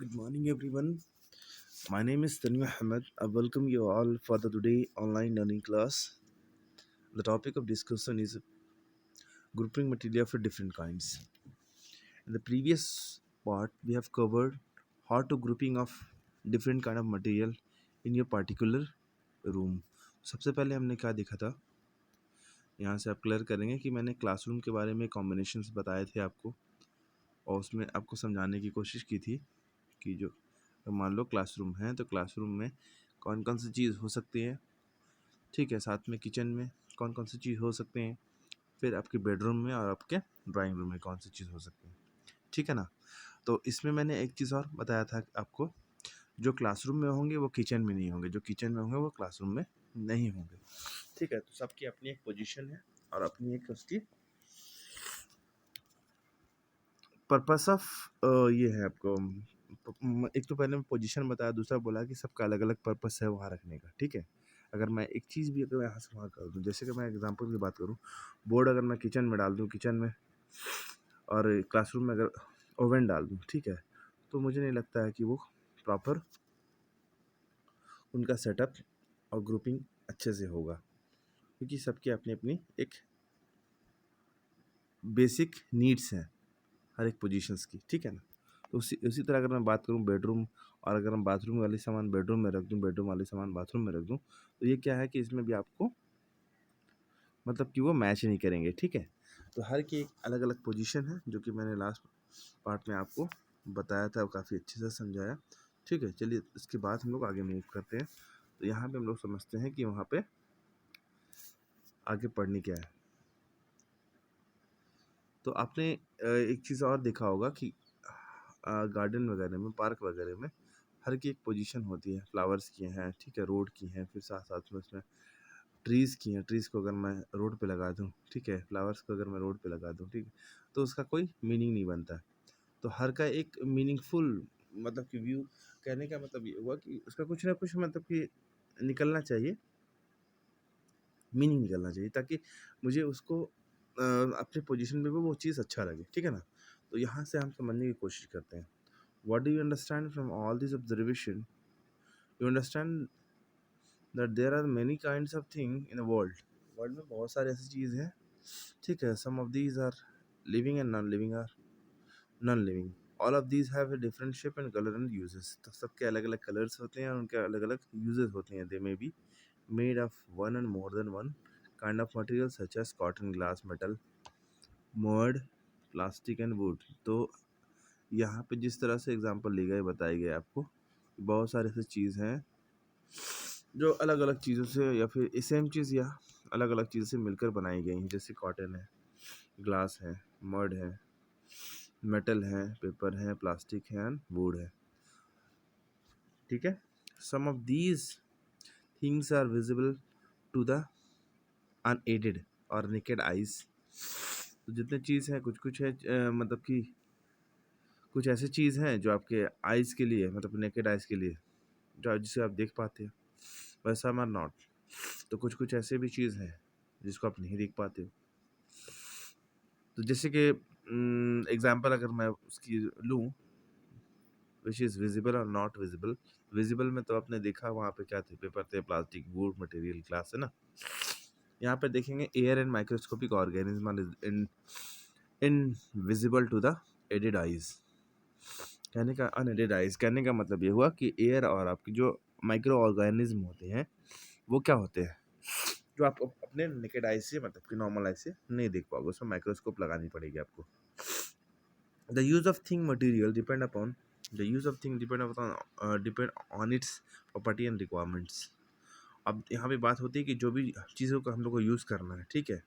Good morning, everyone. My name is Tanvi Ahmed. I welcome you all for the today online learning class. The topic of discussion is grouping material for different kinds. In the previous part, we have covered how to grouping of different kind of material in your particular room. सबसे पहले हमने क्या देखा था, यहाँ से आप clear करेंगे कि मैंने क्लासरूम के बारे में कॉम्बिनेशंस बताए थे आपको, और उसमें आपको समझाने की कोशिश की थी कि जो मान लो क्लासरूम है तो क्लासरूम में कौन कौन सी चीज़ हो सकती है, ठीक है। साथ में किचन में कौन कौन सी चीज़ हो सकते हैं, फिर आपके बेडरूम में और आपके ड्राइंग रूम में कौन सी चीज़ हो सकती है, ठीक है ना। तो इसमें मैंने एक चीज़ और बताया था आपको, जो क्लासरूम में होंगे वो किचन में नहीं होंगे, जो किचन में होंगे वो क्लासरूम में नहीं होंगे, ठीक है। तो सबकी अपनी एक पोजीशन है और अपनी एक उसकी पर्पस ऑफ ये है आपको। एक तो पहले पोजीशन बताया, दूसरा बोला कि सबका अलग अलग पर्पस है वहाँ रखने का, ठीक है। अगर मैं एक चीज़ भी अगर यहाँ से वहाँ कर दूँ, जैसे कि मैं एग्जांपल की बात करूँ, बोर्ड अगर मैं किचन में डाल दूँ किचन में, और क्लासरूम में अगर ओवन डाल दूँ, ठीक है, तो मुझे नहीं लगता है कि वो प्रॉपर उनका सेटअप और ग्रुपिंग अच्छे से होगा, क्योंकि सबकी अपनी अपनी एक बेसिक नीड्स हैं हर एक पोजीशंस की, ठीक है ना। तो उसी तरह अगर मैं बात करूँ बेडरूम, और अगर हम बाथरूम वाले सामान बेडरूम में रख दूँ, बेडरूम वाले सामान बाथरूम में रख दूँ, तो ये क्या है कि इसमें भी आपको मतलब कि वो मैच नहीं करेंगे, ठीक है। तो हर की एक अलग अलग पोजीशन है, जो कि मैंने लास्ट पार्ट में आपको बताया था, काफ़ी अच्छे से समझाया, ठीक है। चलिए इसके बाद हम लोग आगे मूव करते हैं। तो यहाँ पे हम लोग समझते हैं कि वहाँ पे आगे पढ़नी क्या है। तो आपने एक चीज़ और देखा होगा कि गार्डन वगैरह में, पार्क वगैरह में हर की एक पोजीशन होती है, फ्लावर्स की हैं, ठीक है, रोड की हैं, फिर साथ साथ में उसमें ट्रीज़ की हैं। ट्रीज़ को अगर मैं रोड पे लगा दूँ, ठीक है, फ्लावर्स को अगर मैं रोड पे लगा दूँ, ठीक है, तो उसका कोई मीनिंग नहीं बनता है। तो हर का एक मीनिंगफुल मतलब कि व्यू, कहने का मतलब ये हुआ कि उसका कुछ ना कुछ मतलब कि निकलना चाहिए, मीनिंग निकलना चाहिए, ताकि मुझे उसको अपने पोजीशन में भी वो चीज़ अच्छा लगे, ठीक है ना। तो यहाँ से हम समझने की कोशिश करते हैं। What do you understand from all this observation? You understand that there are many kinds of thing in the world. World में बहुत सारी ऐसी चीज़ हैं, ठीक है। Some of these are living and non living or non living. All of these have a different shape and colour and uses. तो सबके अलग अलग कलर्स होते हैं और उनके अलग अलग यूजेस होते हैं। They may be made of one and more than one kind of material such as cotton, glass, metal, mud, plastic and wood. तो यहाँ पे जिस तरह से एग्जांपल ली गई, बताई गई आपको, बहुत सारे ऐसे चीज़ हैं जो अलग अलग चीज़ों से या फिर सेम चीज़ या अलग अलग चीज़ों से मिलकर बनाई गई हैं। जैसे कॉटन है, ग्लास है, मड है, मेटल है, पेपर है, प्लास्टिक है एंड वुड है, ठीक है। Some of these things are visible to the unaided और नेकेड आइज। तो जितने चीज़ हैं, कुछ कुछ है मतलब कि कुछ ऐसी चीज़ हैं जो आपके आइज़ के लिए, मतलब नेकेड आइज़ के लिए, जो जिसे आप देख पाते हो, वैसा आर नॉट। तो कुछ कुछ ऐसे भी चीज़ हैं जिसको आप नहीं देख पाते हो। तो जैसे कि एग्जांपल अगर मैं उसकी लूँ, विच इज़ विजिबल और नॉट विजिबल। विजिबल में तो आपने देखा वहाँ पे क्या थे, पेपर थे, प्लास्टिक, वुड, मटेरियल, ग्लास, है ना। यहाँ पे देखेंगे air and microscopic organism in invisible to the aided eyes. कहने का अनएडेड आइज, कहने का मतलब ये हुआ कि एयर और आपकी जो माइक्रो ऑर्गेनिज्म होते हैं वो क्या होते हैं, जो आप अपने नेकेड आई से, मतलब कि नॉर्मल आई से नहीं देख पाओगे, उसमें माइक्रोस्कोप लगानी पड़ेगी आपको। The use of thing material depend upon depend on it's property and requirements. अब यहाँ पे बात होती है कि जो भी चीज़ों को हम लोग को यूज़ करना है, ठीक है,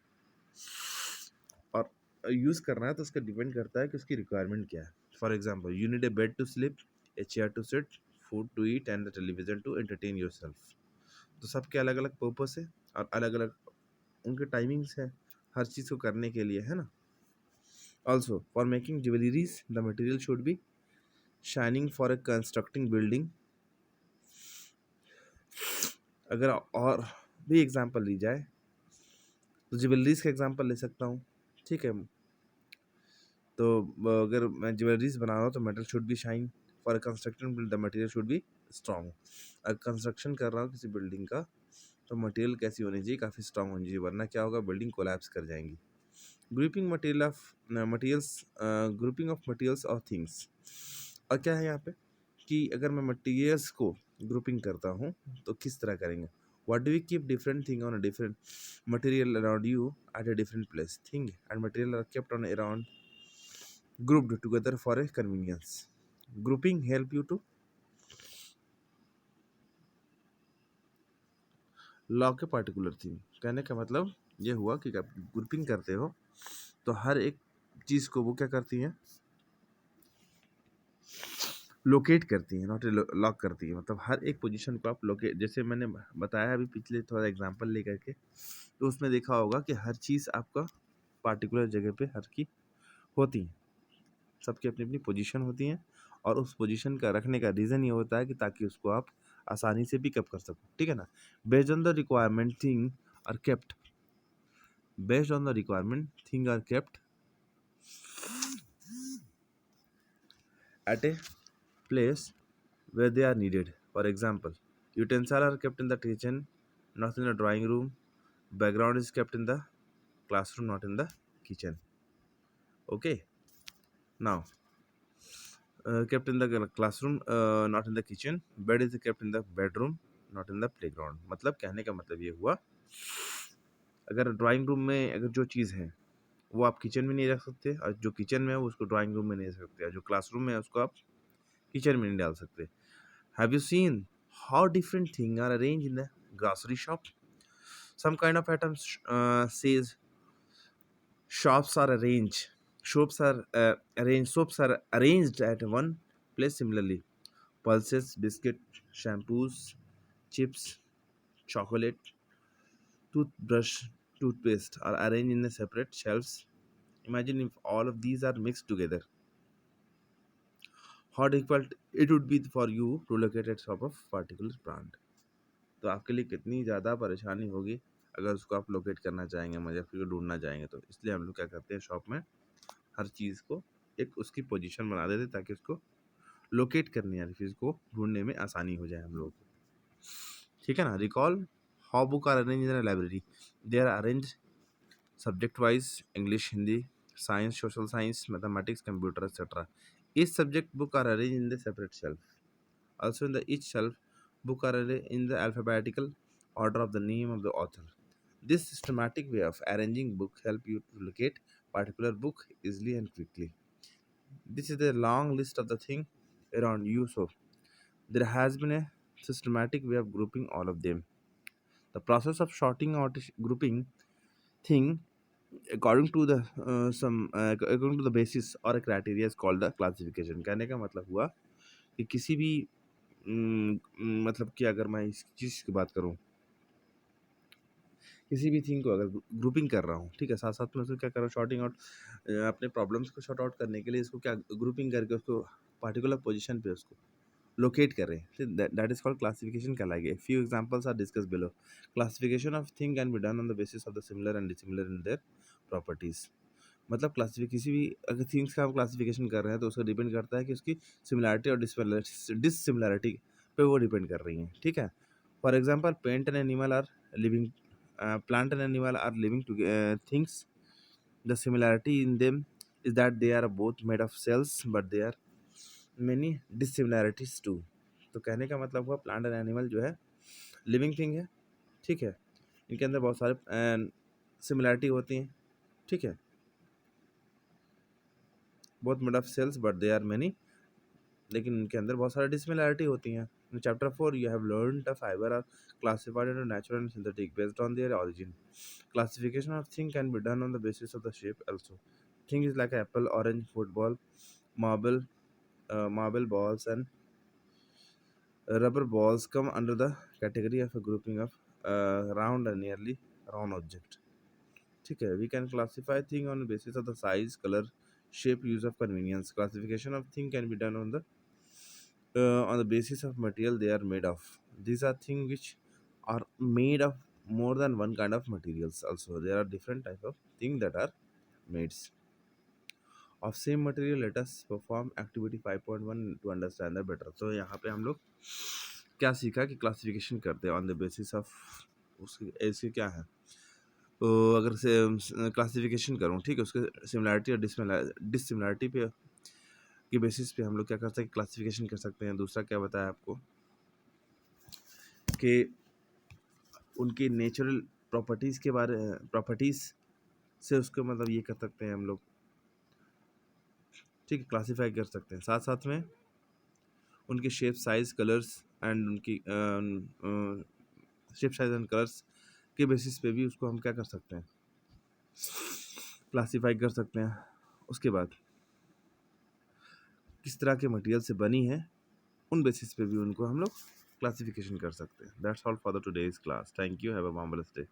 और यूज़ करना है तो उसका डिपेंड करता है कि उसकी रिक्वायरमेंट क्या है। For example, you need a bed to sleep, a chair to sit, food to eat and the television to entertain yourself. तो सबके अलग अलग पर्पस है और अलग अलग उनके टाइमिंग्स है हर चीज़ को करने के लिए, है ना। Also for making jewelleries the material should be shining for a constructing building. अगर और भी एग्जांपल ली जाए तो ज्वेलरीज का एग्जांपल ले सकता हूँ, ठीक है। तो अगर मैं ज्वेलरीज बना रहा हूँ तो metal should be shine for a construction build the material should be strong. अगर कंस्ट्रक्शन कर रहा हूँ किसी बिल्डिंग का, तो मटेरियल कैसी होनी चाहिए, काफ़ी स्ट्रॉन्ग होनी चाहिए, वरना क्या होगा, बिल्डिंग कोलैप्स कर जाएंगी। Grouping material of materials, grouping of materials और थिंग्स। और क्या है यहाँ पे कि अगर मैं मटेरियल्स को ग्रुपिंग करता हूँ तो किस तरह करेंगे। What do we keep different thing on a different material around you at a different place, thing and material are kept on around grouped together for a convenience. Grouping help you to lock a particular thing. कहने का मतलब ये हुआ कि आप grouping करते हो तो हर एक चीज़ को वो क्या करती हैं, लोकेट करती हैं, नॉट लॉक करती है। मतलब हर एक पोजीशन को आप लोकेट, जैसे मैंने बताया अभी पिछले थोड़ा एग्जांपल लेकर के, तो उसमें देखा होगा कि हर चीज़ आपका पार्टिकुलर जगह पे हर की होती है, सबकी अपनी अपनी पोजीशन होती हैं, और उस पोजीशन का रखने का रीज़न ये होता है कि ताकि उसको आप आसानी से पिकअप कर सको, ठीक है ना। Based on the requirement thing are kept, based on the requirement thing are kept at a place where they are needed. For example, utensils are kept in the kitchen, not in the drawing room. Background is kept in the classroom, not in the kitchen. Okay. Now, kept in the classroom, not in the kitchen. Bed is kept in the bedroom, not in the playground. मतलब कहने का मतलब ये हुआ, अगर drawing room में अगर जो चीज़ है वो आप किचन में नहीं रख सकते, और जो किचन में है वो उसको ड्राइंग रूम में नहीं रख सकते, और जो क्लासरूम में है उसको आप किचन में नहीं डाल सकते। Have you seen how different things are arranged in the grocery shop? Some kind of items says shops are arranged. Soaps are arranged at one place similarly. Pulses, biscuit, shampoos, chips, chocolate, toothbrush, toothpaste are arranged in the separate shelves. Imagine if all of these are mixed together. How difficult it would be for you to locate a shop of particular brand. तो आपके लिए कितनी ज़्यादा परेशानी होगी अगर उसको आप लोकेट करना चाहेंगे, या फिर ढूंढना चाहेंगे। तो इसलिए हम लोग क्या करते हैं, शॉप में हर चीज़ को एक उसकी पोजीशन बना देते ताकि उसको लोकेट करने या फिर इसको ढूंढने में आसानी हो जाए हम लोग को, ठीक है ना। Recall how book are arrange in library, they are arrange subject wise, English, Hindi, science, social science, mathematics, computer etcetera. each subject book are arranged in the separate shelf. Also in the each shelf, book are arranged in the alphabetical order of the name of the author. This systematic way of arranging book help you to locate particular book easily and quickly. This is a long list of the thing around you, so there has been a systematic way of grouping all of them. The process of sorting out grouping thing according to the according to the basis or a criteria is called the classification। कहने का मतलब हुआ कि किसी भी मतलब कि अगर मैं इस चीज़ की बात करूँ, किसी भी थिंग को अगर ग्रुपिंग कर रहा हूँ, ठीक है, साथ साथ में उसको क्या कर रहा हूँ, शॉर्टिंग आउट, अपने प्रॉब्लम्स को शॉर्ट आउट करने के लिए इसको क्या ग्रुपिंग करके उसको पार्टिकुलर पोजीशन पे उसको लोकेट कर रहे हैं, दैट इज कॉल्ड क्लासिफिकेशन कहलाएगा। Few examples are discuss below. Classification of thing can be done on the basis of the similar and dissimilar in their properties. मतलब क्लासिफिक किसी भी अगर थिंग्स का हम क्लासिफिकेशन कर रहे हैं तो उसका डिपेंड करता है कि उसकी सिमिलैरिटी और डिससिमिलैरिटी पे वो डिपेंड कर रही हैं, ठीक है। For example plant and animal are living, plant and animal are living things. The similarity in them is that they are both made of cells, but there are many dissimilarities too. तो कहने का मतलब हुआ plant and animal जो है living thing है, ठीक है, इनके अंदर बहुत सारे सिमिलैरिटी होती हैं, ठीक है, both made of cells but they are many, लेकिन इनके अंदर बहुत सारी डिसमिलैरिटी होती हैं। In chapter 4, you have learned the fiber are classified into natural and synthetic based on their origin. Classification of thing can be done on the basis of the shape also. Thing is like apple, orange, football, marble, marble balls, and rubber balls come under the category of a grouping of round and nearly round object. ठीक है, we can classify thing on the basis of the size, color, shape, use of convenience. Classification of thing can be done on the basis of material they are made of. These are things which are made of more than one kind of materials. Also, there are different type of things that are made. Of same material let us perform activity 5.1 to understand the better. तो यहाँ पे हम लोग क्या सीखा कि classification करते हैं ऑन द बेसिस ऑफ उसकी ऐसे क्या है। तो अगर से क्लासिफिकेशन करूँ, ठीक है, उसके सिमिलैरिटी और डिससिमिलैरिटी पे की बेसिस पे हम लोग क्या कर सकते हैं, क्लासिफिकेशन कर सकते हैं। दूसरा क्या बताया आपको कि उनकी नेचुरल प्रॉपर्टीज़ से उसको मतलब ये कर सकते हैं हम लोग, ठीक है, क्लासीफाई कर सकते हैं। साथ साथ में उनके शेप साइज कलर्स एंड उनकी शेप साइज एंड कलर्स के बेसिस पे भी उसको हम क्या कर सकते हैं, क्लासीफाई कर सकते हैं। उसके बाद किस तरह के मटेरियल से बनी है, उन बेसिस पे भी उनको हम लोग क्लासिफिकेशन कर सकते हैं। That's all for the today's class. Thank you, have a marvellous day.